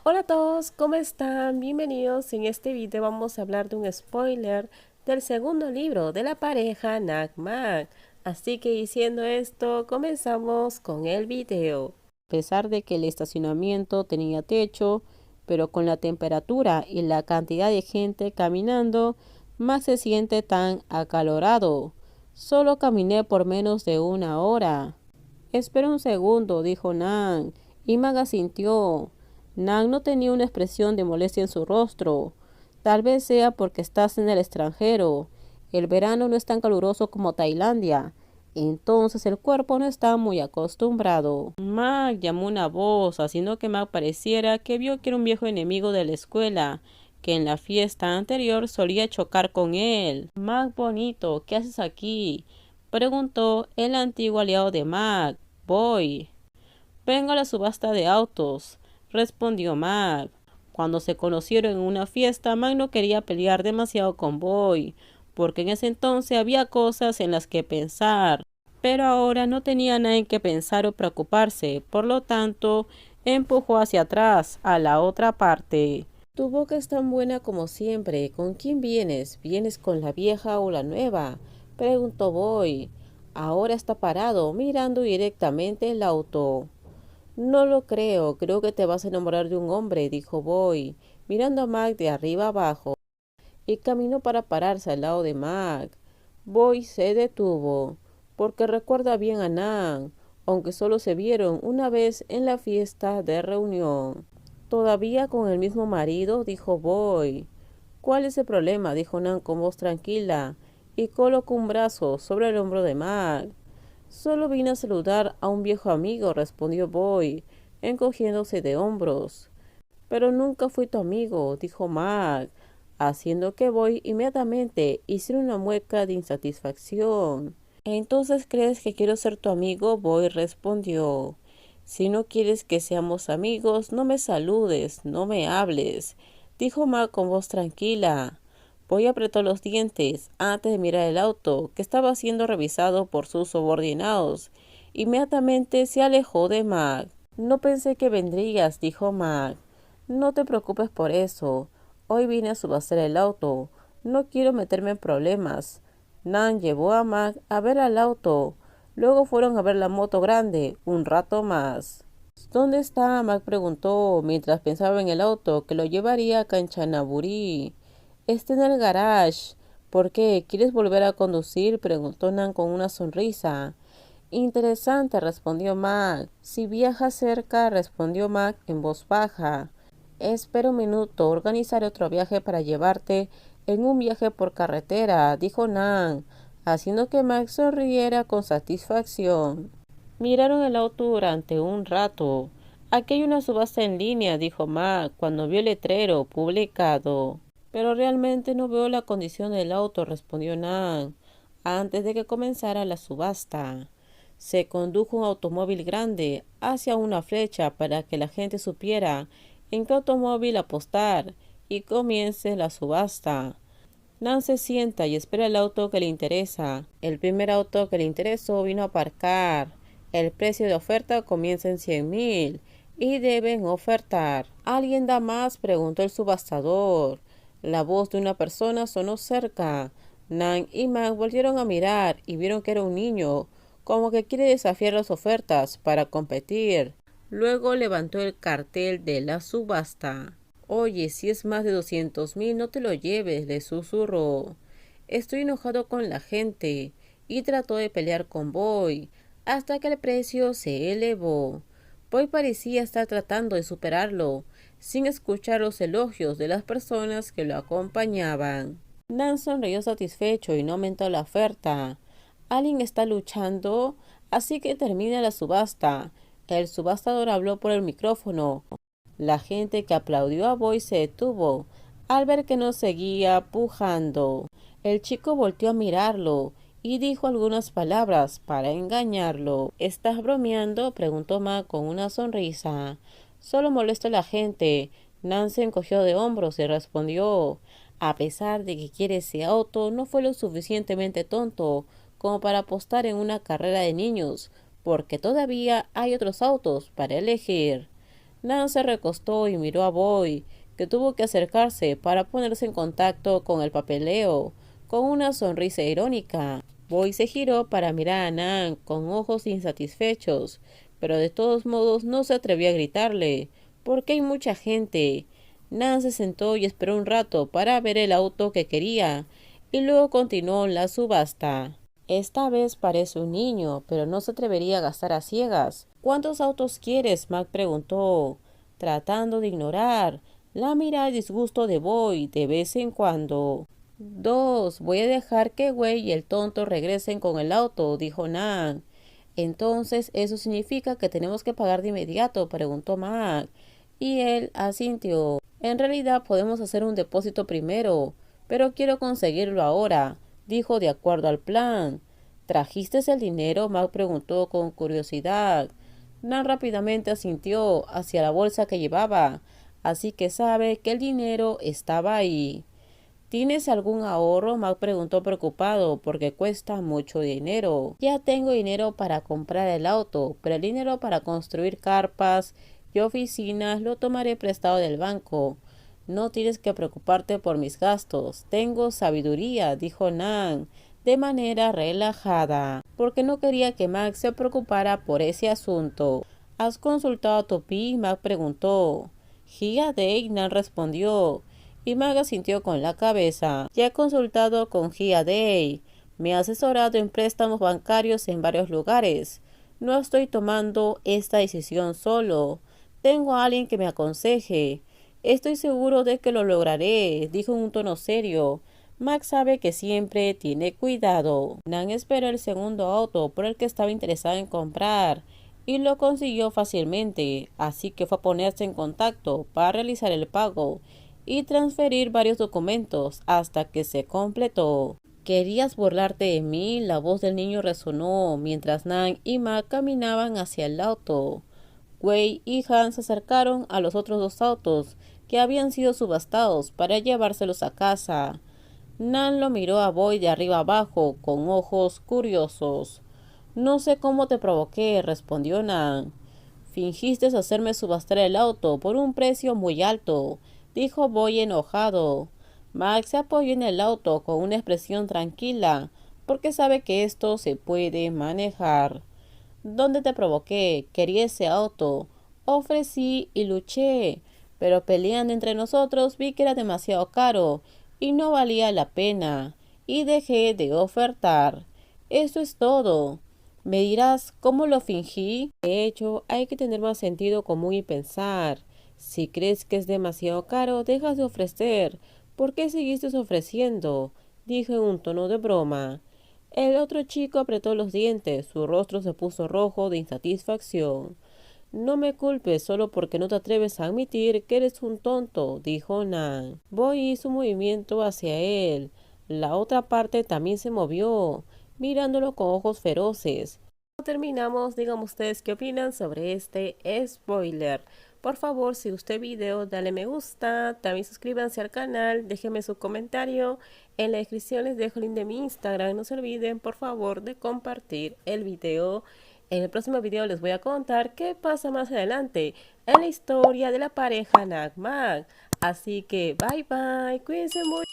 Hola a todos, ¿cómo están? Bienvenidos. En este video vamos a hablar de un spoiler del segundo libro de la pareja Nagmak. Así que diciendo esto, comenzamos con el video. A pesar de que el estacionamiento tenía techo, pero con la temperatura y la cantidad de gente caminando, Max se siente tan acalorado. Solo caminé por menos de una hora. Espera un segundo, dijo Nan, y Max asintió. Nan no tenía una expresión de molestia en su rostro. Tal vez sea porque estás en el extranjero. El verano no es tan caluroso como Tailandia. Entonces el cuerpo no está muy acostumbrado. Mac llamó una voz, haciendo que Mac pareciera que vio que era un viejo enemigo de la escuela, que en la fiesta anterior solía chocar con él. Mac bonito, ¿qué haces aquí? Preguntó el antiguo aliado de Mac. Voy. Vengo a la subasta de autos, respondió Mac. Cuando se conocieron en una fiesta, Mac no quería pelear demasiado con Boy, porque en ese entonces había cosas en las que pensar. Pero ahora no tenía nada en que pensar o preocuparse, por lo tanto, empujó hacia atrás, a la otra parte. Tu boca es tan buena como siempre. ¿Con quién vienes? ¿Vienes con la vieja o la nueva? Preguntó Boy. Ahora está parado, mirando directamente el auto. No lo creo, creo que te vas a enamorar de un hombre, dijo Boy, mirando a Mac de arriba abajo, y caminó para pararse al lado de Mac. Boy se detuvo, porque recuerda bien a Nan, aunque solo se vieron una vez en la fiesta de reunión. Todavía con el mismo marido, dijo Boy. ¿Cuál es el problema? Dijo Nan con voz tranquila, y colocó un brazo sobre el hombro de Mac. Solo vine a saludar a un viejo amigo, respondió Boy, encogiéndose de hombros. Pero nunca fui tu amigo, dijo Mac, haciendo que Boy inmediatamente hiciera una mueca de insatisfacción. ¿Entonces crees que quiero ser tu amigo? Boy respondió. Si no quieres que seamos amigos, no me saludes, no me hables, dijo Mac con voz tranquila. Boy apretó los dientes antes de mirar el auto, que estaba siendo revisado por sus subordinados. Inmediatamente se alejó de Mac. No pensé que vendrías, dijo Mac. No te preocupes por eso. Hoy vine a subastar el auto. No quiero meterme en problemas. Nan llevó a Mac a ver al auto. Luego fueron a ver la moto grande un rato más. ¿Dónde está? Mac preguntó mientras pensaba en el auto que lo llevaría a Kanchanaburi. Está en el garage. ¿Por qué? ¿Quieres volver a conducir? Preguntó Nan con una sonrisa. Interesante, respondió Mac. Si viajas cerca, respondió Mac en voz baja. Espera un minuto, organizaré otro viaje para llevarte en un viaje por carretera, dijo Nan, haciendo que Mac sonriera con satisfacción. Miraron el auto durante un rato. Aquí hay una subasta en línea, dijo Mac cuando vio el letrero publicado. Pero realmente no veo la condición del auto, respondió Nan, antes de que comenzara la subasta. Se condujo un automóvil grande hacia una flecha para que la gente supiera en qué automóvil apostar y comience la subasta. Nan se sienta y espera el auto que le interesa. El primer auto que le interesó vino a aparcar. El precio de oferta comienza en 100,000 y deben ofertar. ¿Alguien da más? Preguntó el subastador. La voz de una persona sonó cerca. Nan y Mac volvieron a mirar y vieron que era un niño, como que quiere desafiar las ofertas para competir. Luego levantó el cartel de la subasta. Oye, si es más de 200,000, no te lo lleves, le susurró. Estoy enojado con la gente, y trató de pelear con Boy, hasta que el precio se elevó. Boy parecía estar tratando de superarlo, sin escuchar los elogios de las personas que lo acompañaban. Nan sonrió satisfecho y no aumentó la oferta. Alguien está luchando, así que termina la subasta. El subastador habló por el micrófono. La gente que aplaudió a Boy se detuvo al ver que no seguía pujando. El chico volteó a mirarlo y dijo algunas palabras para engañarlo. ¿Estás bromeando? Preguntó Ma con una sonrisa. Solo molesto a la gente. Nan se encogió de hombros y respondió. A pesar de que quiere ese auto, no fue lo suficientemente tonto como para apostar en una carrera de niños, porque todavía hay otros autos para elegir. Nan se recostó y miró a Boy, que tuvo que acercarse para ponerse en contacto con el papeleo, con una sonrisa irónica. Boy se giró para mirar a Nan con ojos insatisfechos, pero de todos modos no se atrevió a gritarle, porque hay mucha gente. Nan se sentó y esperó un rato para ver el auto que quería, y luego continuó la subasta. Esta vez parece un niño, pero no se atrevería a gastar a ciegas. ¿Cuántos autos quieres? Mac preguntó, tratando de ignorar la mirada de disgusto de Boy de vez en cuando. Dos, voy a dejar que Wei y el tonto regresen con el auto, dijo Nan. Entonces, ¿eso significa que tenemos que pagar de inmediato? Preguntó Mac. Y él asintió. En realidad podemos hacer un depósito primero, pero quiero conseguirlo ahora, dijo de acuerdo al plan. ¿Trajiste el dinero? Mac preguntó con curiosidad. Nan rápidamente asintió hacia la bolsa que llevaba, así que sabe que el dinero estaba ahí. ¿Tienes algún ahorro? Mac preguntó preocupado porque cuesta mucho dinero. Ya tengo dinero para comprar el auto, pero el dinero para construir carpas y oficinas lo tomaré prestado del banco. No tienes que preocuparte por mis gastos. Tengo sabiduría, dijo Nan, de manera relajada, porque no quería que Mac se preocupara por ese asunto. ¿Has consultado a tu pi? Mac preguntó. Gia Day, Nan respondió, y Mac asintió con la cabeza. Ya he consultado con Gia Day. Me ha asesorado en préstamos bancarios en varios lugares. No estoy tomando esta decisión solo. Tengo a alguien que me aconseje. Estoy seguro de que lo lograré, dijo en un tono serio. Mac sabe que siempre tiene cuidado. Nan esperó el segundo auto por el que estaba interesado en comprar y lo consiguió fácilmente, así que fue a ponerse en contacto para realizar el pago y transferir varios documentos hasta que se completó. ¿Querías burlarte de mí? La voz del niño resonó mientras Nan y Mac caminaban hacia el auto. Wei y Han se acercaron a los otros dos autos que habían sido subastados para llevárselos a casa. Nan lo miró a Boy de arriba abajo con ojos curiosos. No sé cómo te provoqué, respondió Nan. Fingiste hacerme subastar el auto por un precio muy alto, dijo Boy enojado. Max se apoyó en el auto con una expresión tranquila, porque sabe que esto se puede manejar. ¿Dónde te provoqué? Quería ese auto. Ofrecí y luché, pero peleando entre nosotros vi que era demasiado caro y no valía la pena, y dejé de ofertar. Eso es todo. Me dirás cómo lo fingí. De hecho, hay que tener más sentido común y pensar. Si crees que es demasiado caro, dejas de ofrecer. ¿Por qué seguiste ofreciendo? Dijo en un tono de broma. El otro chico apretó los dientes, su rostro se puso rojo de insatisfacción. No me culpes solo porque no te atreves a admitir que eres un tonto, dijo Nan. Boy hizo un movimiento hacia él. La otra parte también se movió, mirándolo con ojos feroces. Terminamos, díganme ustedes qué opinan sobre este spoiler. Por favor, si gustó el video, dale me gusta, también suscríbanse al canal, déjenme su comentario. En la descripción les dejo el link de mi Instagram. No se olviden, por favor, de compartir el video. En el próximo video les voy a contar qué pasa más adelante en la historia de la pareja Nagmag. Así que bye bye, cuídense mucho.